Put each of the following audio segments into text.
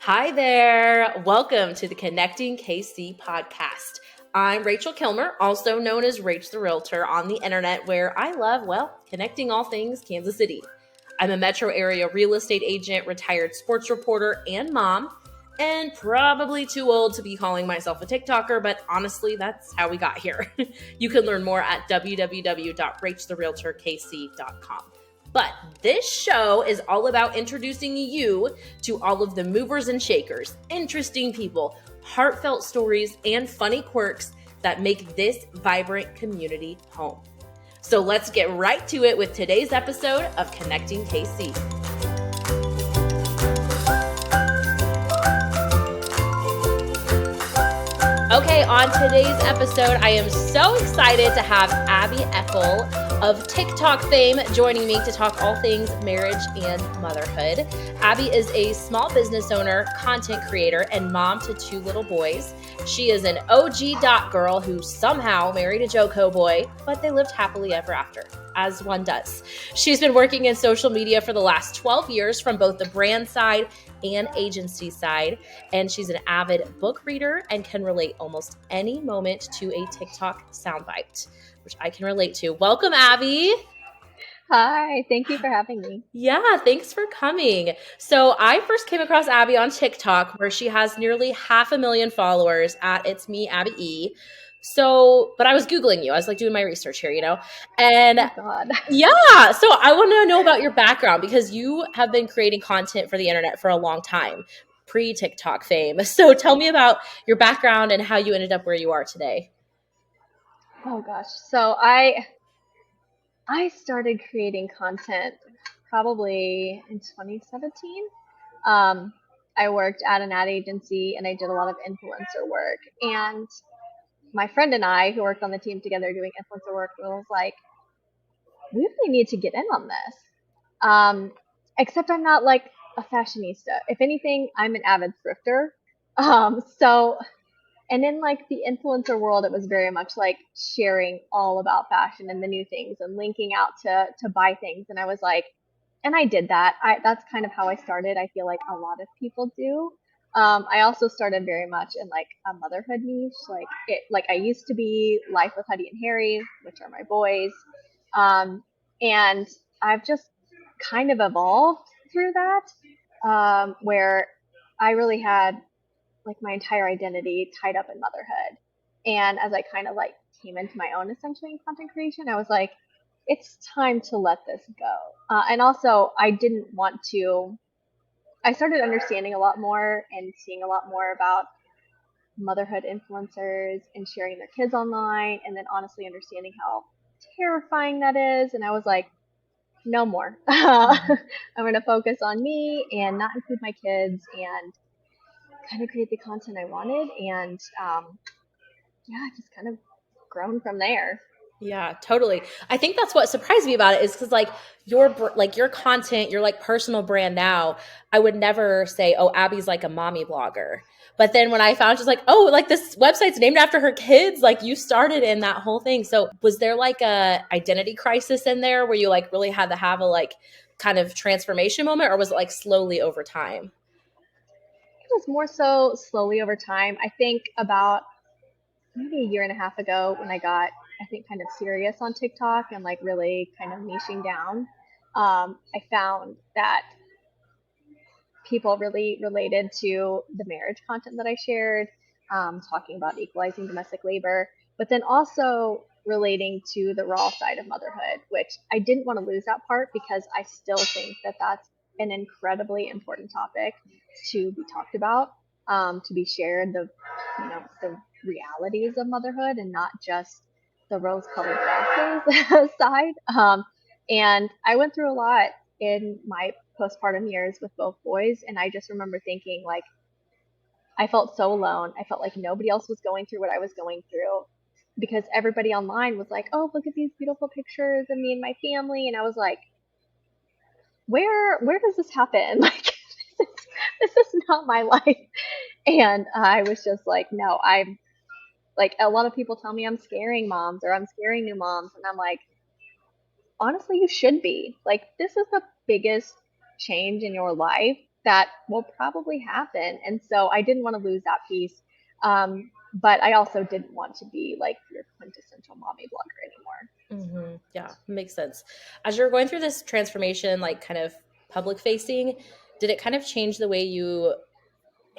Hi there. Welcome to the Connecting KC podcast. I'm Rachel.Kilmer, also known as Rach the Realtor on the internet, where I love, connecting all things Kansas City. I'm a metro area real estate agent, retired sports reporter, and mom, and probably too old to be calling myself a TikToker, but honestly, that's how we got here. You can learn more at www.rachtherealtorkc.com. But this show is all about introducing you to all of the movers and shakers, interesting people, heartfelt stories, and funny quirks that make this vibrant community home. So let's get right to it with today's episode of Connecting KC. Okay, on today's episode, I am so excited to have Abby Eckel of TikTok fame joining me to talk all things marriage and motherhood. Abby is a small business owner, content creator, and mom to two little boys. She is an OG dot girl who somehow married a JoCo boy, but they lived happily ever after, as one does. She's been working in social media for the last 12 years from both the brand side and agency side, and she's an avid book reader and can relate almost any moment to a TikTok soundbite, which I can relate to. Welcome, Abby. Hi, thank you for having me. Yeah, thanks for coming. So I first came across Abby on TikTok, where she has nearly 500,000 followers at It's Me, Abby E. But I was Googling you. I was like doing my research here, and Oh God. yeah, so I want to know about your background because you have been creating content for the internet for a long time, pre-TikTok fame. So tell me about your background and how you ended up where you are today. Oh gosh. So I started creating content probably in 2017. I worked at an ad agency and I did a lot of influencer work. And my friend and I, who worked on the team together doing influencer work, was like, we really need to get in on this. Except I'm not like a fashionista. If anything, I'm an avid thrifter. And in like the influencer world, it was very much like sharing all about fashion and the new things and linking out to buy things. And I was like, and I did that. That's kind of how I started. I feel like a lot of people do. I also started very much in like a motherhood niche. Like I used to be Life with Huddy and Harry, which are my boys. And I've just kind of evolved through that, where I really had like my entire identity tied up in motherhood. And as I kind of like came into my own essentially in content creation, I was like, it's time to let this go. And also, I started understanding a lot more and seeing a lot more about motherhood influencers and sharing their kids online, and then honestly understanding how terrifying that is. And I was like, no more. I'm going to focus on me and not include my kids and kind of create the content I wanted, and just kind of grown from there. Yeah, totally. I think that's what surprised me about it is because your content, your like personal brand now, I would never say, oh, Abby's like a mommy blogger. But then when I found just like, oh, like this website's named after her kids, like you started in that whole thing. So was there like a identity crisis in there where you like really had to have a like kind of transformation moment, or was it like slowly over time? It was more so slowly over time. I think about maybe a year and a half ago when I got, I think, kind of serious on TikTok and like really kind of niching down. I found that people really related to the marriage content that I shared, talking about equalizing domestic labor, but then also relating to the raw side of motherhood, which I didn't want to lose that part because I still think that that's an incredibly important topic to be talked about, to be shared, the realities of motherhood and not just the rose-colored glasses side. And I went through a lot in my postpartum years with both boys, and I just remember thinking like I felt so alone. I felt like nobody else was going through what I was going through because everybody online was like, "Oh, look at these beautiful pictures of me and my family," and I was like, "Where does this happen? Like, this is not my life." And I was just like, "No, I'm like a lot of people tell me I'm scaring moms or I'm scaring new moms, and I'm like, honestly, you should be. Like, this is the biggest change in your life that will probably happen. And so I didn't want to lose that piece. But I also didn't want to be like your quintessential mommy blogger anymore. Yeah, makes sense. As you're going through this transformation, like kind of public facing, did it kind of change the way you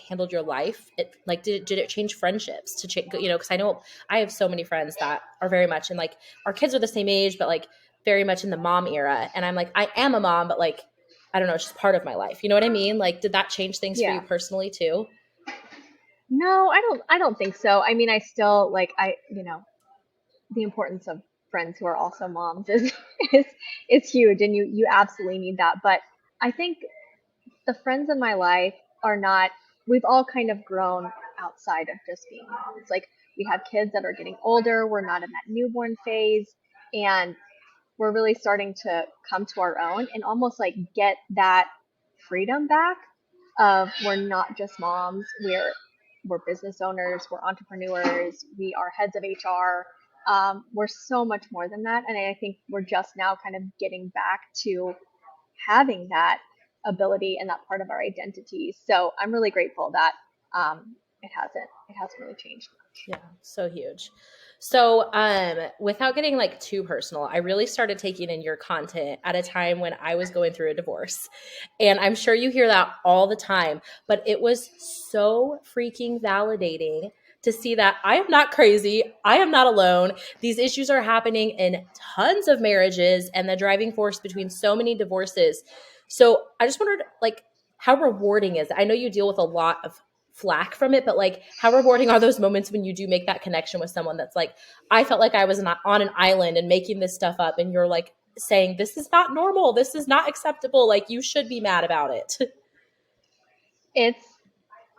handled your life? Did it change friendships to change, because I know I have so many friends that are very much in, like, our kids are the same age, but like very much in the mom era. And I'm like, I am a mom, but like, I don't know, it's just part of my life. You know what I mean? Like, did that change things for you Yeah. personally too? No, I don't think so. I mean, I still like the importance of friends who are also moms is is is huge, and you absolutely need that. But I think the friends in my life are not, we've all kind of grown outside of just being moms. Like, we have kids that are getting older, we're not in that newborn phase, and we're really starting to come to our own and almost like get that freedom back of, we're not just moms, we're business owners, we're entrepreneurs, we are heads of HR. We're so much more than that, and I think we're just now kind of getting back to having that ability and that part of our identity. So I'm really grateful that it hasn't really changed much. Yeah, so huge. So, without getting like too personal, I really started taking in your content at a time when I was going through a divorce. And I'm sure you hear that all the time, but it was so freaking validating to see that I am not crazy. I am not alone. These issues are happening in tons of marriages and the driving force between so many divorces. So, I just wondered, like, how rewarding is it? I know you deal with a lot of flack from it, but like, how rewarding are those moments when you do make that connection with someone that's like, I felt like I was not on an island and making this stuff up, and you're like saying, this is not normal, this is not acceptable, like you should be mad about it. It's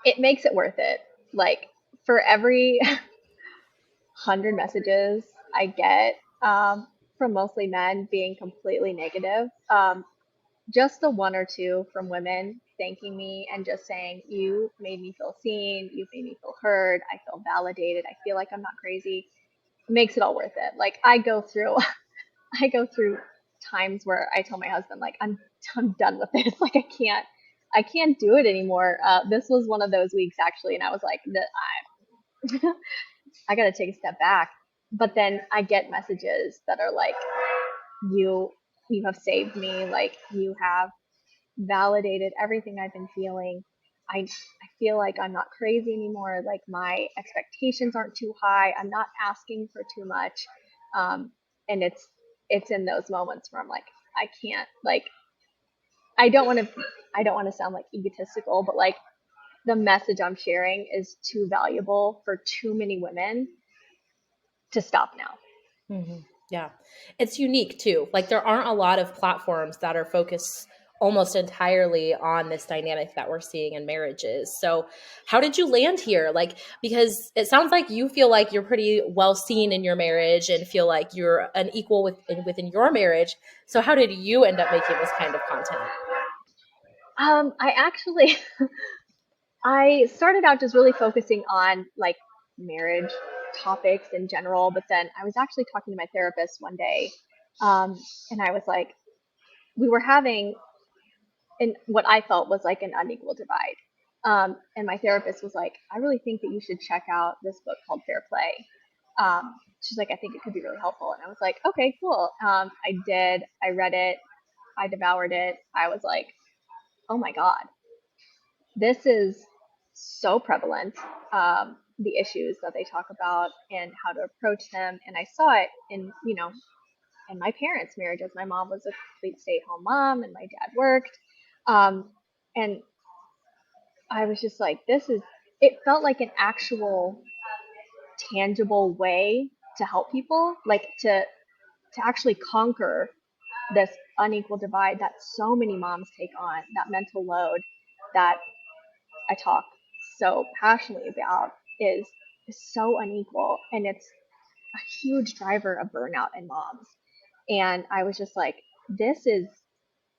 it makes it worth it. Like, for every 100 messages I get from mostly men being completely negative, just the one or two from women thanking me and just saying, you made me feel seen, you made me feel heard, I feel validated, I feel like I'm not crazy, makes it all worth it. Like, I go through times where I tell my husband, like, I'm done with this. Like, I can't do it anymore. This was one of those weeks actually, and I was like, I got to take a step back. But then I get messages that are like, you you have saved me. Like, you have validated everything I've been feeling. I feel like I'm not crazy anymore. Like, my expectations aren't too high. I'm not asking for too much. And it's in those moments where I'm like, I can't, like, I don't want to I don't want to sound like egotistical, but like, the message I'm sharing is too valuable for too many women to stop now. Yeah. It's unique too. Like, there aren't a lot of platforms that are focused almost entirely on this dynamic that we're seeing in marriages. So, how did you land here? Like, because it sounds like you feel like you're pretty well seen in your marriage and feel like you're an equal within your marriage. So, how did you end up making this kind of content? I actually I started out just really focusing on like marriage topics in general, but then I was actually talking to my therapist one day, and I was like, we were having what I felt was like an unequal divide. And my therapist was like, I really think that you should check out this book called Fair Play. She's like, I think it could be really helpful. And I was like, okay, cool. I did. I read it. I devoured it. I was like, oh my God, this is so prevalent. The issues that they talk about and how to approach them. And I saw it in my parents' marriages. My mom was a complete stay-at-home mom, and my dad worked. And I was just like, this is. It felt like an actual tangible way to help people, like to actually conquer this unequal divide that so many moms take on, that mental load that I talk so passionately about is so unequal, and it's a huge driver of burnout in moms. And I was just like, this is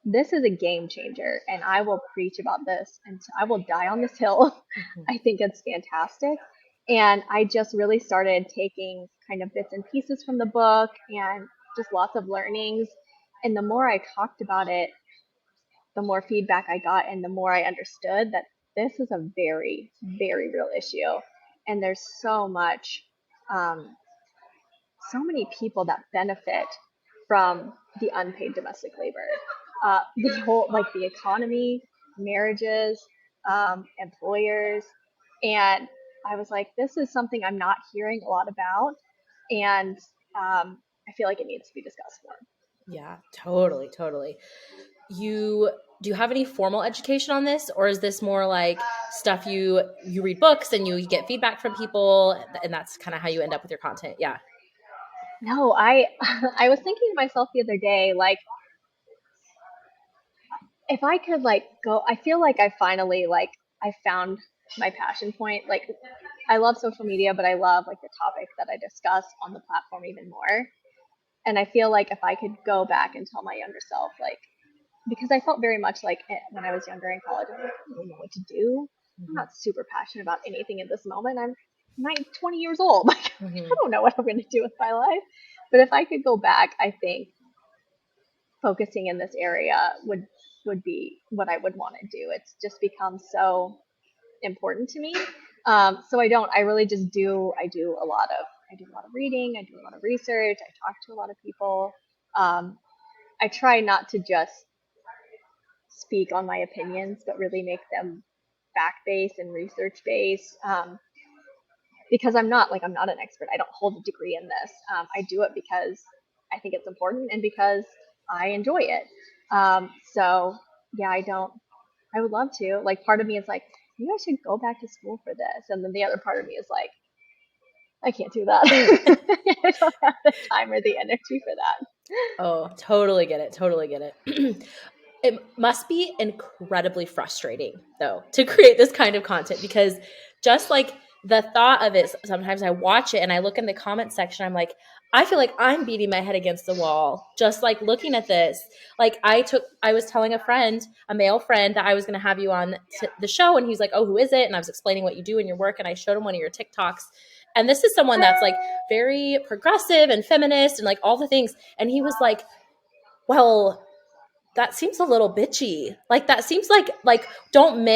this is a game changer, and I will preach about this and I will die on this hill. I think it's fantastic. And I just really started taking kind of bits and pieces from the book and just lots of learnings. And the more I talked about it, the more feedback I got and the more I understood that this is a very, very real issue. And there's um, so many people that benefit from the unpaid domestic labor. The whole, like the economy, marriages, employers. And I was like, this is something I'm not hearing a lot about. And I feel like it needs to be discussed more. Yeah, totally, totally. Do you have any formal education on this, or is this more like stuff you read books and you get feedback from people, and that's kind of how you end up with your content? Yeah. No, I I was thinking to myself the other day, like if I could like go, I feel like I finally like I found my passion point. Like I love social media, but I love like the topics that I discuss on the platform even more. And I feel like if I could go back and tell my younger self, like because I felt very much like when I was younger in college, I'm like, I don't know what to do. I'm Hmm. not super passionate about anything at this moment. I'm 20 years old. Like I Hmm. don't know what I'm going to do with my life. But if I could go back, I think focusing in this area would be what I would want to do. It's just become so important to me. So I really just I do a lot of reading, I do a lot of research, I talk to a lot of people. Um, I try not to just speak on my opinions, but really make them fact based and research based. Because I'm not an expert. I don't hold a degree in this. I do it because I think it's important and because I enjoy it. So yeah, I would love to. Like part of me is like, maybe I should go back to school for this, and then the other part of me is like, I can't do that. I don't have the time or the energy for that. Oh, totally get it. Totally get it. It must be incredibly frustrating, though, to create this kind of content because just like the thought of it, sometimes I watch it and I look in the comment section, I'm like, I feel like I'm beating my head against the wall just like looking at this. Like I was telling a friend, a male friend, that I was going to have you on the show, and he's like, "Oh, who is it?" And I was explaining what you do in your work, and I showed him one of your TikToks. And this is someone that's like very progressive and feminist and like all the things. And he was like, well, that seems a little bitchy. Like that seems like don't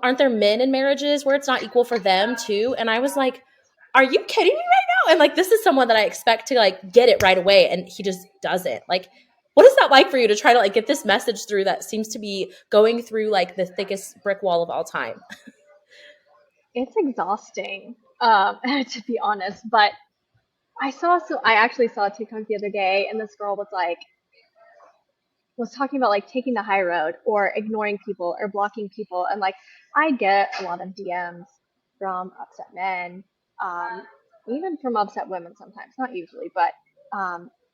aren't there men in marriages where it's not equal for them too? And I was like, are you kidding me right now? And like this is someone that I expect to like get it right away, and he just doesn't. Like what is that like for you to try to like get this message through that seems to be going through like the thickest brick wall of all time? It's exhausting, to be honest. But I actually saw a TikTok the other day, and this girl was talking about like taking the high road or ignoring people or blocking people. And like, I get a lot of DMs from upset men, um, even from upset women sometimes, not usually, but,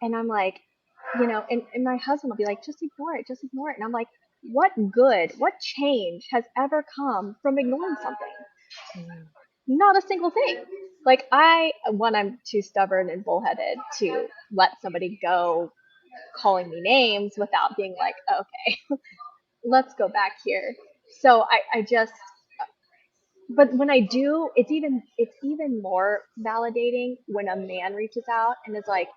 and I'm like, and my husband will be like, just ignore it. And I'm like, what change has ever come from ignoring something? Mm. Not a single thing. Like, I'm too stubborn and bullheaded to let somebody go calling me names without being like, okay, let's go back here. So I just, but when I do, it's even more validating when a man reaches out and is like,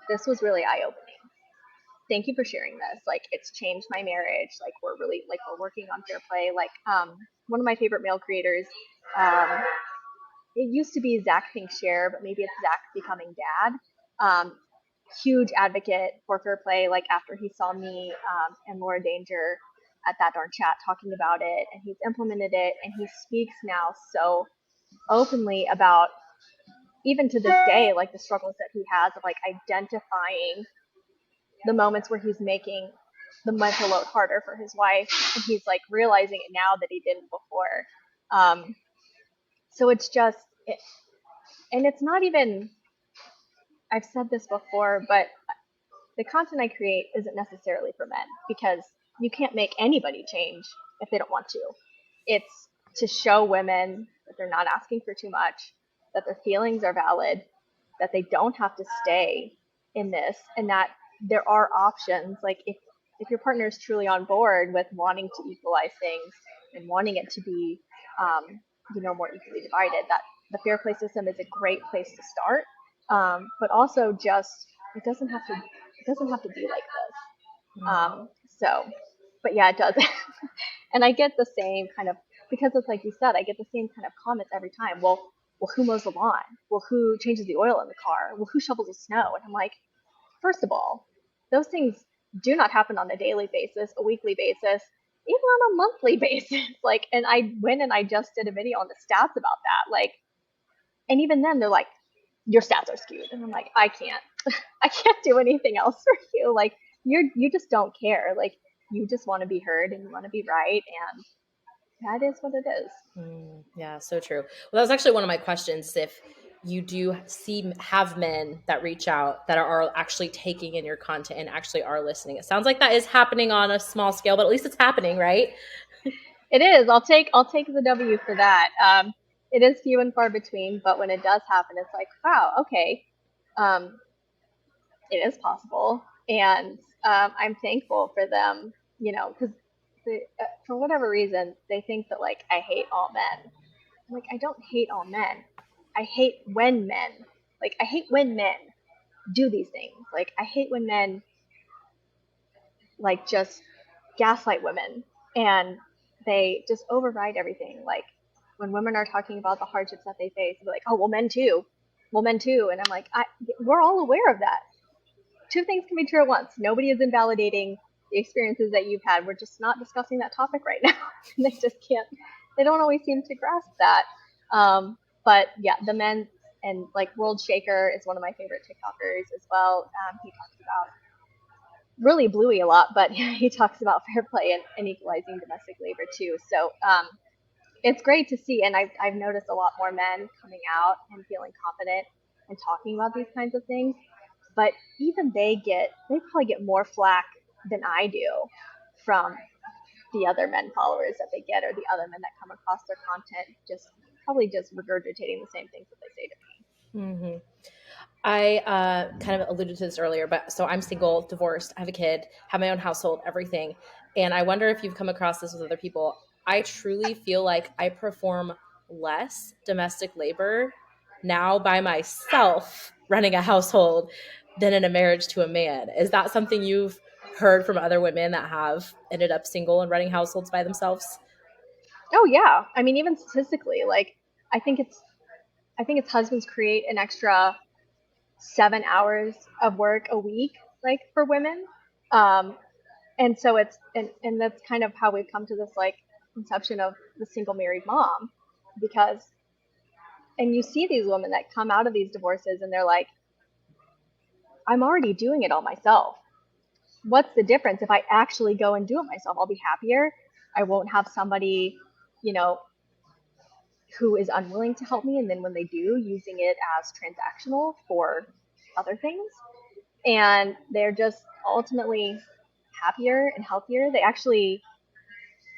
this was really eye opening. Thank you for sharing this. Like, it's changed my marriage. Like, we're working on fair play. Like, one of my favorite male creators, um, it used to be Zach Thinks Share, but maybe it's Zach Becoming Dad. Um, Huge advocate for fair play. Like after he saw me and Laura Danger at that darn chat talking about it, and he's implemented it, and he speaks now so openly about even to this day, like the struggles that he has of like identifying the moments where he's making the mental load harder for his wife, and he's like realizing it now that he didn't before. Um, so it's just, and it's not even. I've said this before, but the content I create isn't necessarily for men because you can't make anybody change if they don't want to. It's to show women that they're not asking for too much, that their feelings are valid, that they don't have to stay in this, and that there are options. Like if your partner is truly on board with wanting to equalize things and wanting it to be, more equally divided, that the fair play system is a great place to start. But also just it doesn't have to be like this. Mm. So but yeah, it does. And I get the same kind of, because it's like you said, I get the same kind of comments every time. Well, who mows the lawn? Well, who changes the oil in the car? Well, who shovels the snow? And I'm like, first of all, those things do not happen on a daily basis, a weekly basis, even on a monthly basis. Like, and I went and I just did a video on the stats about that. Like, and even then they're like, your stats are skewed. And I'm like, I can't, I can't do anything else for you. Like, you just don't care. Like, you just want to be heard and you want to be right. And that is what it is. Yeah, so true. Well, that was actually one of my questions. If you do have men that reach out that are actually taking in your content and actually are listening, it sounds like that is happening on a small scale, but at least it's happening, right? It is. I'll take the W for that. It is few and far between, but when it does happen, it's like, wow, okay, um, it is possible, and I'm thankful for them. Because for whatever reason, they think that like I hate all men. I'm like, I don't hate all men. I hate when men, like I hate when men do these things. Like I hate when men like just gaslight women and they just override everything. Like when women are talking about the hardships that they face, they're like, oh, well, men too. Well, men too. And I'm like, we're all aware of that. Two things can be true at once. Nobody is invalidating the experiences that you've had. We're just not discussing that topic right now. They just can't, they don't always seem to grasp that. But yeah, the men, and like World Shaker is one of my favorite TikTokers as well. He talks about really bluey a lot, but he talks about fair play and equalizing domestic labor too. So it's great to see, and I've noticed a lot more men coming out and feeling confident and talking about these kinds of things. But even they probably get more flack than I do from the other men followers that they get, or the other men that come across their content, just probably just regurgitating the same things that they say to me. Mm-hmm. I kind of alluded to this earlier, but so I'm single, divorced, I have a kid, have my own household, everything. And I wonder if you've come across this with other people. I truly feel like I perform less domestic labor now by myself running a household than in a marriage to a man. Is that something you've heard from other women that have ended up single and running households by themselves? Oh yeah, I mean even statistically, like I think it's I think it's husbands create an extra 7 hours of work a week, like for women. Um, and so and that's kind of how we've come to this like conception of the single married mom, because and you see these women that come out of these divorces and they're like, I'm already doing it all myself. What's the difference if I actually go and do it myself? I'll be happier. I won't have somebody, you know, who is unwilling to help me, and then when they do, using it as transactional for other things. And they're just ultimately happier and healthier. They actually,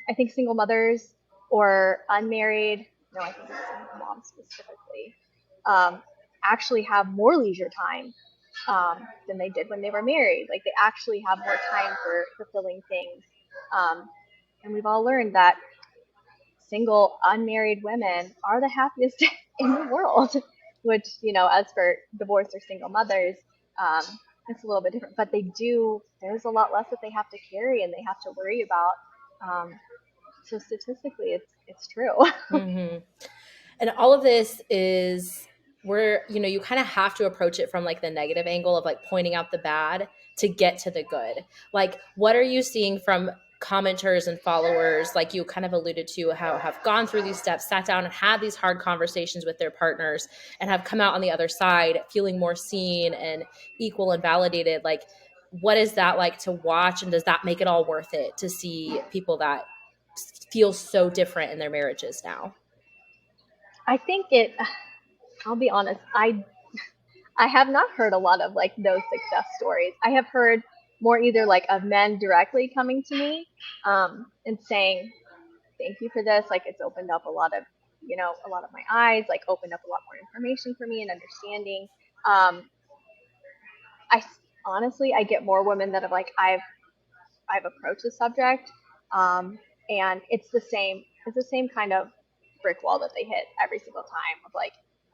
I think single mothers or unmarried, no, I think it's single moms specifically, um, actually have more leisure time than they did when they were married. Like they actually have more time for fulfilling things. And we've all learned that single, unmarried women are the happiest in the world, which, as for divorced or single mothers, um, it's a little bit different. But there's a lot less that they have to carry and they have to worry about. So statistically, it's true. Mm-hmm. And all of this is where, you kind of have to approach it from like the negative angle of like pointing out the bad to get to the good. Like, what are you seeing from commenters and followers, like you kind of alluded to, how have gone through these steps, sat down and had these hard conversations with their partners and have come out on the other side feeling more seen and equal and validated? Like, what is that like to watch? And does that make it all worth it to see people that feel so different in their marriages now? I think I'll be honest, I have not heard a lot of like those success stories. I have heard more either like of men directly coming to me and saying, thank you for this. Like it's opened up a lot of my eyes, like opened up a lot more information for me and understanding. Um, I honestly, I get more women that have like, I've approached the subject, and it's the same kind of brick wall that they hit every single time of like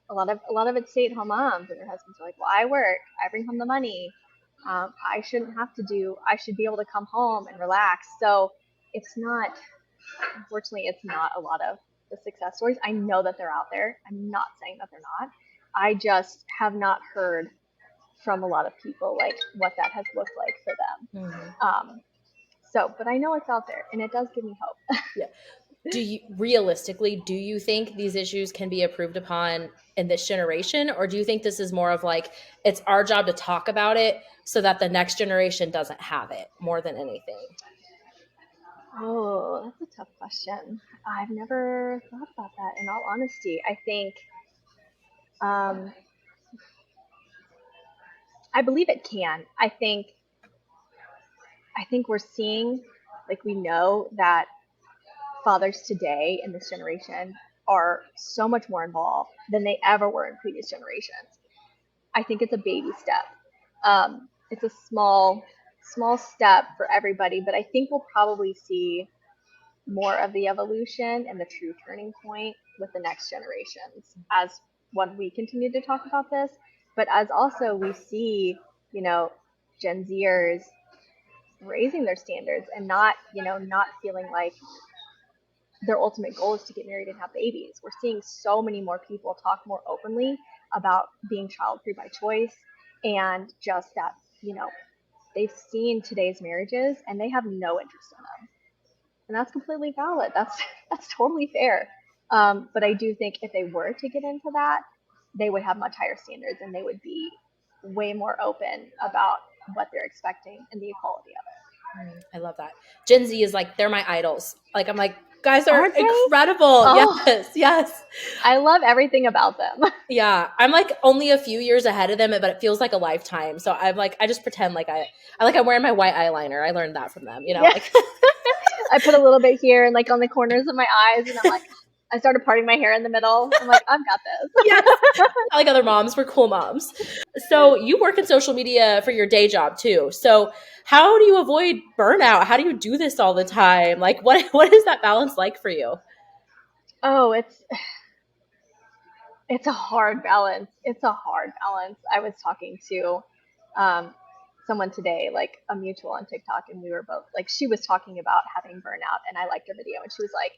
a lot of it's stay-at-home moms and their husbands are like, well, I work, I bring home the money, I should be able to come home and relax. So it's not, unfortunately, it's not a lot of the success stories. I know that they're out there. I'm not saying that they're not. I just have not heard from a lot of people like what that has looked like for them. But I know it's out there, and it does give me hope. Yeah. Do you think these issues can be improved upon in this generation, or do you think this is more of like it's our job to talk about it so that the next generation doesn't have it more than anything? Oh, that's a tough question. I've never thought about that. In all honesty, I think um, I believe it can. I think we're seeing, like, we know that fathers today in this generation are so much more involved than they ever were in previous generations. I think it's a baby step. It's a small step for everybody, but I think we'll probably see more of the evolution and the true turning point with the next generations as when we continue to talk about this, but as also we see, you know, Gen Zers raising their standards and not feeling like their ultimate goal is to get married and have babies. We're seeing so many more people talk more openly about being child free by choice, and just that, they've seen today's marriages and they have no interest in them. And that's completely valid. That's totally fair. But I do think if they were to get into that, they would have much higher standards and they would be way more open about what they're expecting and the equality of I love that. Gen Z is like, they're my idols. Like, I'm like, guys it. are Aren't they? incredible. Oh, Yes, yes. I love everything about them. Yeah. I'm like only a few years ahead of them, but it feels like a lifetime. So I'm like, I just pretend like I'm wearing my white eyeliner. I learned that from them, Yeah. like. I put a little bit here and like on the corners of my eyes, and I'm like, I started parting my hair in the middle. I'm like, I've got Yes. this. Like other moms, we're cool moms. So you work in social media for your day job too. So how do you avoid burnout? How do you do this all the time? Like what is that balance like for you? Oh, it's a hard balance. It's a hard balance. I was talking to someone today, like a mutual on TikTok, and we were both like, she was talking about having burnout, and I liked her video, and she was like,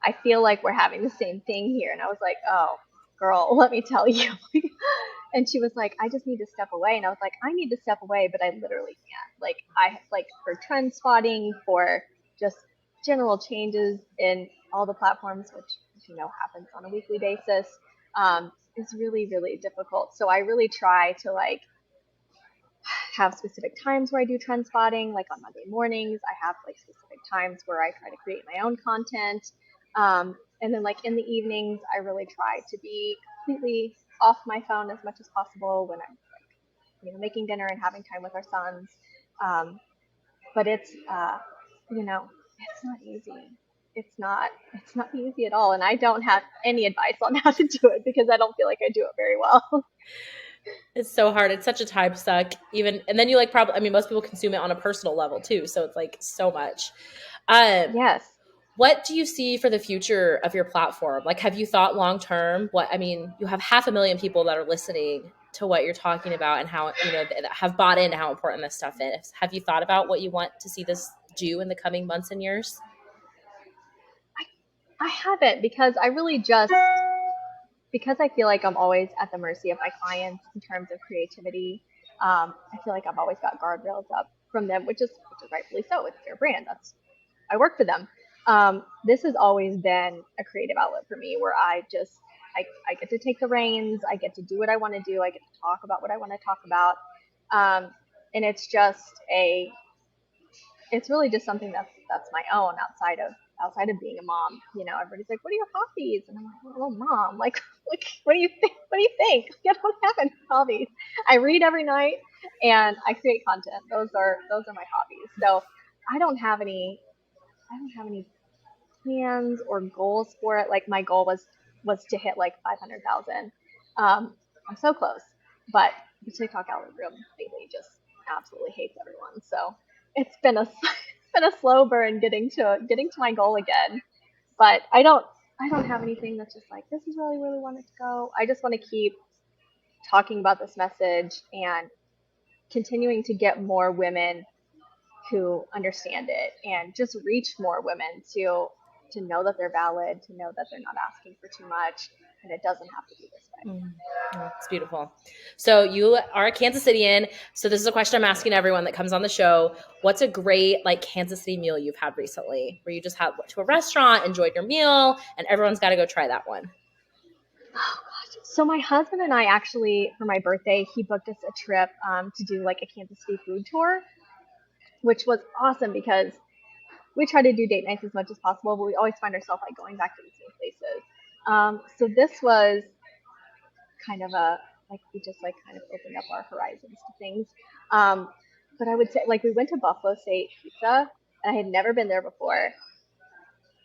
I feel like we're having the same thing here. And I was like, oh, girl, let me tell you. And she was like, I just need to step away. And I was like, I need to step away, but I literally can't. Like for trend spotting, for just general changes in all the platforms, which, happens on a weekly basis, is really, really difficult. So I really try to like have specific times where I do trend spotting, like on Monday mornings. I have like specific times where I try to create my own content. And then like in the evenings, I really try to be completely off my phone as much as possible when I'm like, making dinner and having time with our sons. But it's not easy. It's not easy at all. And I don't have any advice on how to do it because I don't feel like I do it very well. It's so hard. It's such a time suck. Even and then you like probably I mean most people consume it on a personal level too. So it's like so much. Um Yes. what do you see for the future of your platform? Like have you thought long term? You have 500,000 people that are listening to what you're talking about and how, that have bought into how important this stuff is. Have you thought about what you want to see this do in the coming months and years? I haven't because because I feel like I'm always at the mercy of my clients in terms of creativity. I feel like I've always got guardrails up from them, which is rightfully so. It's their brand. I work for them. This has always been a creative outlet for me where I get to take the reins. I get to do what I want to do. I get to talk about what I want to talk about. And it's really just something that's my own outside of being a mom. Everybody's like, "What are your hobbies?" And I'm like, "Oh, mom, like, what do you think? What do you think? I don't have any hobbies. I read every night and I create content. Those are my hobbies. So I don't have any I don't have any plans or goals for it. Like my goal was to hit like 500,000. I'm so close, but the TikTok algorithm lately just absolutely hates everyone. So it's been a it's been a slow burn getting to my goal again. But I don't have anything that's just like this is really really wanted to go. I just want to keep talking about this message and continuing to get more women who understand it and just reach more women to know that they're valid, to know that they're not asking for too much, and it doesn't have to be this way. Oh, it's beautiful. So you are a Kansas Cityan. So this is a question I'm asking everyone that comes on the show. What's a great like Kansas City meal you've had recently where you just went to a restaurant, enjoyed your meal, and everyone's got to go try that one? Oh gosh. So my husband and I actually, for my birthday, he booked us a trip to do like a Kansas City food tour, which was awesome because we try to do date nights as much as possible, but we always find ourselves like going back to the same places. So this was kind of a like we just like kind of opened up our horizons to things. Um, but I would say like we went to Buffalo State Pizza, and I had never been there before,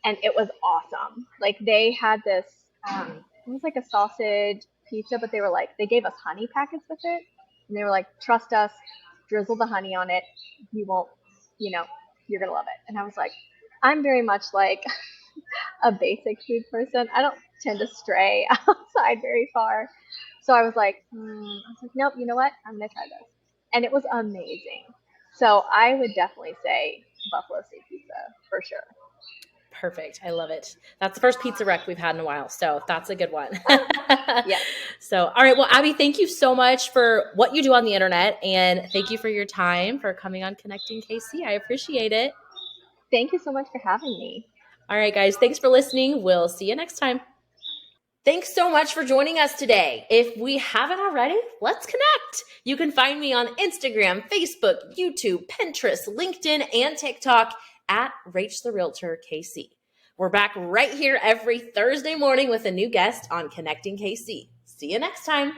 and it was awesome. Like they had this, it was like a sausage pizza, but they gave us honey packets with it, and they were like, trust us, drizzle the honey on it, you won't, you know, you're gonna love it. And I was like, I'm very much like a basic food person. I don't tend to stray outside very far. So I was like, nope, you know what? I'm gonna try this. And it was amazing. So I would definitely say Buffalo State Pizza for sure. Perfect. I love it. That's the first pizza rec we've had in a while. So that's a good one. Yeah. So, all right. Well, Abby, thank you so much for what you do on the internet. And thank you for your time for coming on Connecting KC. I appreciate it. Thank you so much for having me. All right, guys. Thanks for listening. We'll see you next time. Thanks so much for joining us today. If we haven't already, let's connect. You can find me on Instagram, Facebook, YouTube, Pinterest, LinkedIn, and TikTok at ReeceTheRealtorKC. We're back right here every Thursday morning with a new guest on Connecting KC. See you next time.